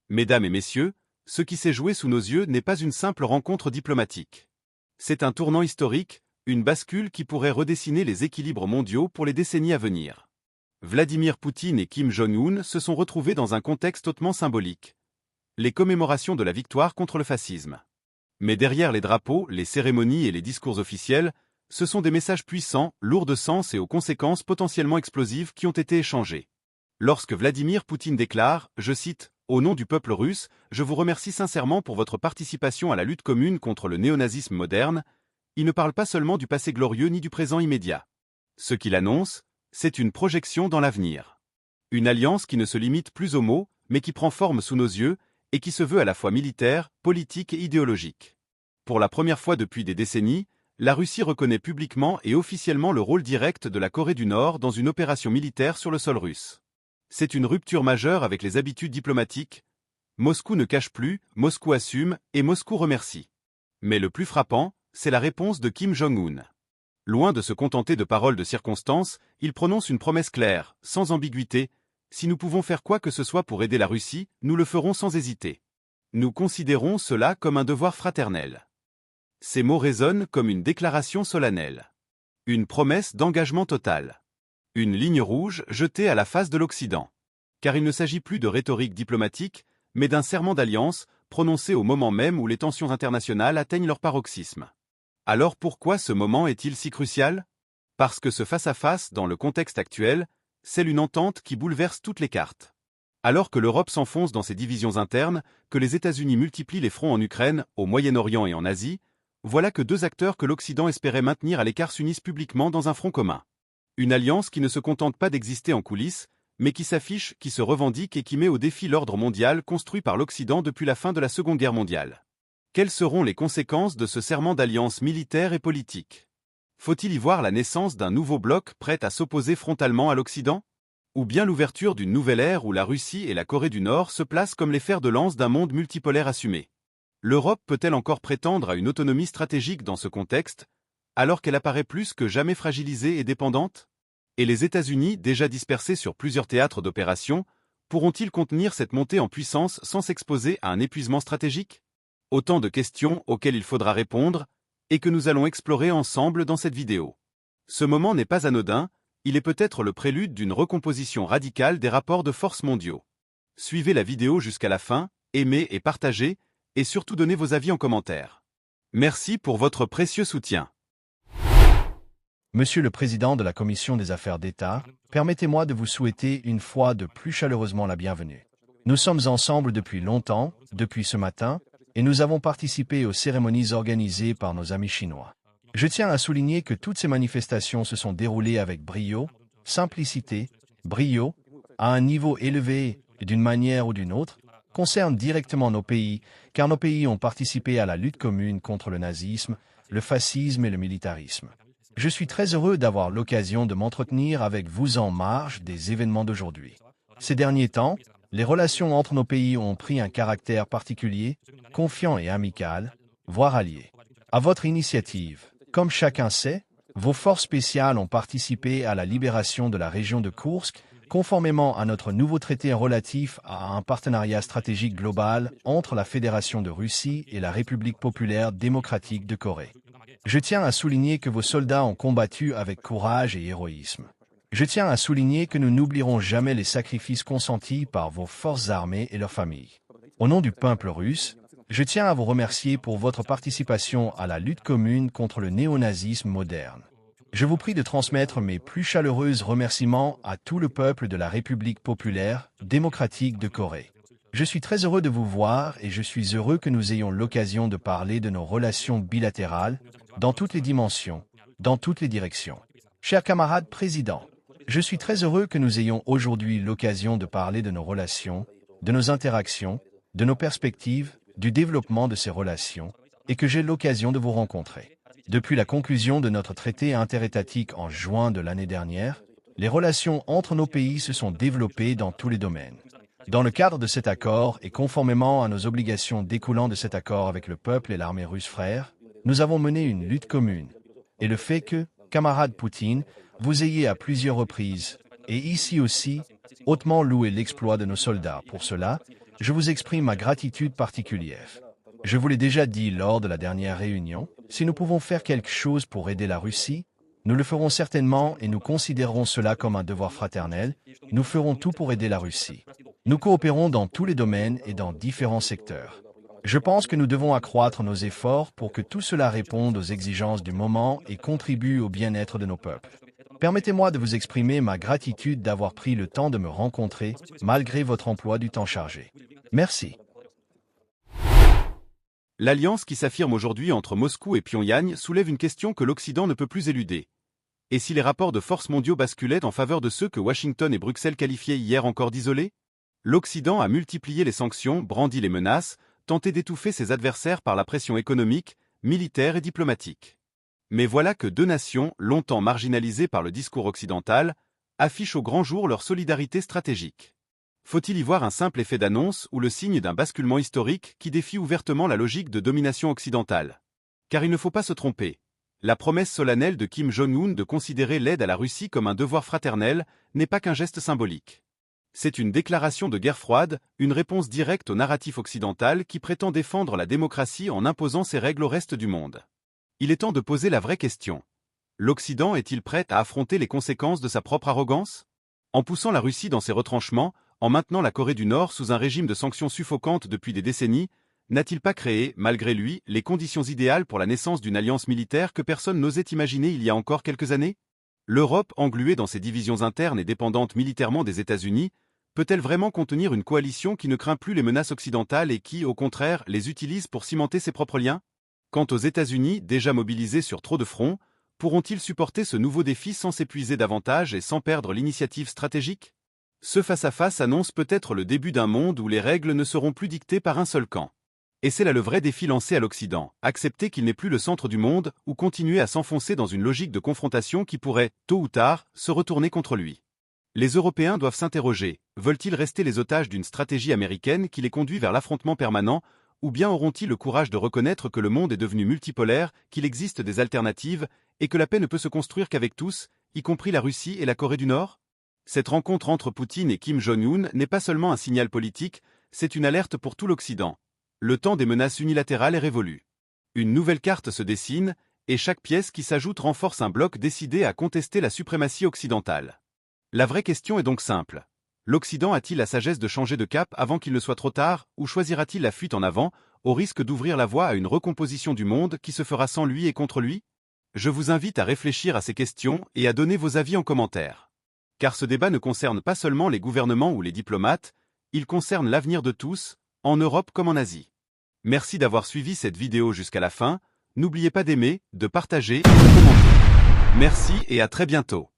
Mesdames et messieurs, ce qui s'est joué sous nos yeux n'est pas une simple rencontre diplomatique. C'est un tournant historique, une bascule qui pourrait redessiner les équilibres mondiaux pour les décennies à venir. Vladimir Poutine et Kim Jong-un se sont retrouvés dans un contexte hautement symbolique. Les commémorations de la victoire contre le fascisme. Mais derrière les drapeaux, les cérémonies et les discours officiels, ce sont des messages puissants, lourds de sens et aux conséquences potentiellement explosives qui ont été échangés. Lorsque Vladimir Poutine déclare, je cite, « Au nom du peuple russe, je vous remercie sincèrement pour votre participation à la lutte commune contre le néonazisme moderne », il ne parle pas seulement du passé glorieux ni du présent immédiat. Ce qu'il annonce, c'est une projection dans l'avenir. Une alliance qui ne se limite plus aux mots, mais qui prend forme sous nos yeux, et qui se veut à la fois militaire, politique et idéologique. Pour la première fois depuis des décennies, la Russie reconnaît publiquement et officiellement le rôle direct de la Corée du Nord dans une opération militaire sur le sol russe. C'est une rupture majeure avec les habitudes diplomatiques. Moscou ne cache plus, Moscou assume, et Moscou remercie. Mais le plus frappant, c'est la réponse de Kim Jong-un. Loin de se contenter de paroles de circonstance, il prononce une promesse claire, sans ambiguïté. Si nous pouvons faire quoi que ce soit pour aider la Russie, nous le ferons sans hésiter. Nous considérons cela comme un devoir fraternel. Ces mots résonnent comme une déclaration solennelle. Une promesse d'engagement total. Une ligne rouge jetée à la face de l'Occident. Car il ne s'agit plus de rhétorique diplomatique, mais d'un serment d'alliance prononcé au moment même où les tensions internationales atteignent leur paroxysme. Alors pourquoi ce moment est-il si crucial? Parce que ce face-à-face, dans le contexte actuel, c'est une entente qui bouleverse toutes les cartes. Alors que l'Europe s'enfonce dans ses divisions internes, que les États-Unis multiplient les fronts en Ukraine, au Moyen-Orient et en Asie, voilà que deux acteurs que l'Occident espérait maintenir à l'écart s'unissent publiquement dans un front commun. Une alliance qui ne se contente pas d'exister en coulisses, mais qui s'affiche, qui se revendique et qui met au défi l'ordre mondial construit par l'Occident depuis la fin de la Seconde Guerre mondiale. Quelles seront les conséquences de ce serment d'alliance militaire et politique? Faut-il y voir la naissance d'un nouveau bloc prêt à s'opposer frontalement à l'Occident? Ou bien l'ouverture d'une nouvelle ère où la Russie et la Corée du Nord se placent comme les fers de lance d'un monde multipolaire assumé? L'Europe peut-elle encore prétendre à une autonomie stratégique dans ce contexte, alors qu'elle apparaît plus que jamais fragilisée et dépendante? Et les États-Unis, déjà dispersés sur plusieurs théâtres d'opération, pourront-ils contenir cette montée en puissance sans s'exposer à un épuisement stratégique? Autant de questions auxquelles il faudra répondre, et que nous allons explorer ensemble dans cette vidéo. Ce moment n'est pas anodin, il est peut-être le prélude d'une recomposition radicale des rapports de force mondiaux. Suivez la vidéo jusqu'à la fin, aimez et partagez, et surtout donnez vos avis en commentaire. Merci pour votre précieux soutien. Monsieur le Président de la Commission des Affaires d'État, permettez-moi de vous souhaiter une fois de plus chaleureusement la bienvenue. Nous sommes ensemble depuis longtemps, depuis ce matin, et nous avons participé aux cérémonies organisées par nos amis chinois. Je tiens à souligner que toutes ces manifestations se sont déroulées avec brio, simplicité, brio, à un niveau élevé et d'une manière ou d'une autre, concernent directement nos pays, car nos pays ont participé à la lutte commune contre le nazisme, le fascisme et le militarisme. Je suis très heureux d'avoir l'occasion de m'entretenir avec vous en marge des événements d'aujourd'hui. Ces derniers temps, les relations entre nos pays ont pris un caractère particulier, confiant et amical, voire allié. À votre initiative, comme chacun sait, vos forces spéciales ont participé à la libération de la région de Koursk, conformément à notre nouveau traité relatif à un partenariat stratégique global entre la Fédération de Russie et la République populaire démocratique de Corée. Je tiens à souligner que vos soldats ont combattu avec courage et héroïsme. Je tiens à souligner que nous n'oublierons jamais les sacrifices consentis par vos forces armées et leurs familles. Au nom du peuple russe, je tiens à vous remercier pour votre participation à la lutte commune contre le néonazisme moderne. Je vous prie de transmettre mes plus chaleureux remerciements à tout le peuple de la République populaire démocratique de Corée. Je suis très heureux de vous voir et je suis heureux que nous ayons l'occasion de parler de nos relations bilatérales, dans toutes les dimensions, dans toutes les directions. Chers camarades présidents, je suis très heureux que nous ayons aujourd'hui l'occasion de parler de nos relations, de nos interactions, de nos perspectives, du développement de ces relations, et que j'ai l'occasion de vous rencontrer. Depuis la conclusion de notre traité interétatique en juin de l'année dernière, les relations entre nos pays se sont développées dans tous les domaines. Dans le cadre de cet accord et conformément à nos obligations découlant de cet accord avec le peuple et l'armée russe frère, nous avons mené une lutte commune. Et le fait que, camarade Poutine, vous ayez à plusieurs reprises, et ici aussi, hautement loué l'exploit de nos soldats pour cela, Je vous exprime ma gratitude particulière. Je vous l'ai déjà dit lors de la dernière réunion, si nous pouvons faire quelque chose pour aider la Russie, nous le ferons certainement et nous considérons cela comme un devoir fraternel. Nous ferons tout pour aider la Russie. Nous coopérons dans tous les domaines et dans différents secteurs. Je pense que nous devons accroître nos efforts pour que tout cela réponde aux exigences du moment et contribue au bien-être de nos peuples. Permettez-moi de vous exprimer ma gratitude d'avoir pris le temps de me rencontrer, malgré votre emploi du temps chargé. Merci. L'alliance qui s'affirme aujourd'hui entre Moscou et Pyongyang soulève une question que l'Occident ne peut plus éluder. Et si les rapports de force mondiaux basculaient en faveur de ceux que Washington et Bruxelles qualifiaient hier encore d'isolés? L'Occident a multiplié les sanctions, brandi les menaces, tenté d'étouffer ses adversaires par la pression économique, militaire et diplomatique. Mais voilà que deux nations, longtemps marginalisées par le discours occidental, affichent au grand jour leur solidarité stratégique. Faut-il y voir un simple effet d'annonce ou le signe d'un basculement historique qui défie ouvertement la logique de domination occidentale? Car il ne faut pas se tromper. La promesse solennelle de Kim Jong-un de considérer l'aide à la Russie comme un devoir fraternel n'est pas qu'un geste symbolique. C'est une déclaration de guerre froide, une réponse directe au narratif occidental qui prétend défendre la démocratie en imposant ses règles au reste du monde. Il est temps de poser la vraie question. L'Occident est-il prêt à affronter les conséquences de sa propre arrogance? En poussant la Russie dans ses retranchements, en maintenant la Corée du Nord sous un régime de sanctions suffocantes depuis des décennies, n'a-t-il pas créé, malgré lui, les conditions idéales pour la naissance d'une alliance militaire que personne n'osait imaginer il y a encore quelques années? L'Europe, engluée dans ses divisions internes et dépendante militairement des États-Unis, peut-elle vraiment contenir une coalition qui ne craint plus les menaces occidentales et qui, au contraire, les utilise pour cimenter ses propres liens? Quant aux États-Unis, déjà mobilisés sur trop de fronts, pourront-ils supporter ce nouveau défi sans s'épuiser davantage et sans perdre l'initiative stratégique? Ce face-à-face annonce peut-être le début d'un monde où les règles ne seront plus dictées par un seul camp. Et c'est là le vrai défi lancé à l'Occident, accepter qu'il n'est plus le centre du monde ou continuer à s'enfoncer dans une logique de confrontation qui pourrait, tôt ou tard, se retourner contre lui. Les Européens doivent s'interroger, veulent-ils rester les otages d'une stratégie américaine qui les conduit vers l'affrontement permanent, ou bien auront-ils le courage de reconnaître que le monde est devenu multipolaire, qu'il existe des alternatives, et que la paix ne peut se construire qu'avec tous, y compris la Russie et la Corée du Nord? Cette rencontre entre Poutine et Kim Jong-un n'est pas seulement un signal politique, c'est une alerte pour tout l'Occident. Le temps des menaces unilatérales est révolu. Une nouvelle carte se dessine, et chaque pièce qui s'ajoute renforce un bloc décidé à contester la suprématie occidentale. La vraie question est donc simple. L'Occident a-t-il la sagesse de changer de cap avant qu'il ne soit trop tard, ou choisira-t-il la fuite en avant, au risque d'ouvrir la voie à une recomposition du monde qui se fera sans lui et contre lui? Je vous invite à réfléchir à ces questions et à donner vos avis en commentaire. Car ce débat ne concerne pas seulement les gouvernements ou les diplomates, il concerne l'avenir de tous, en Europe comme en Asie. Merci d'avoir suivi cette vidéo jusqu'à la fin, n'oubliez pas d'aimer, de partager et de commenter. Merci et à très bientôt.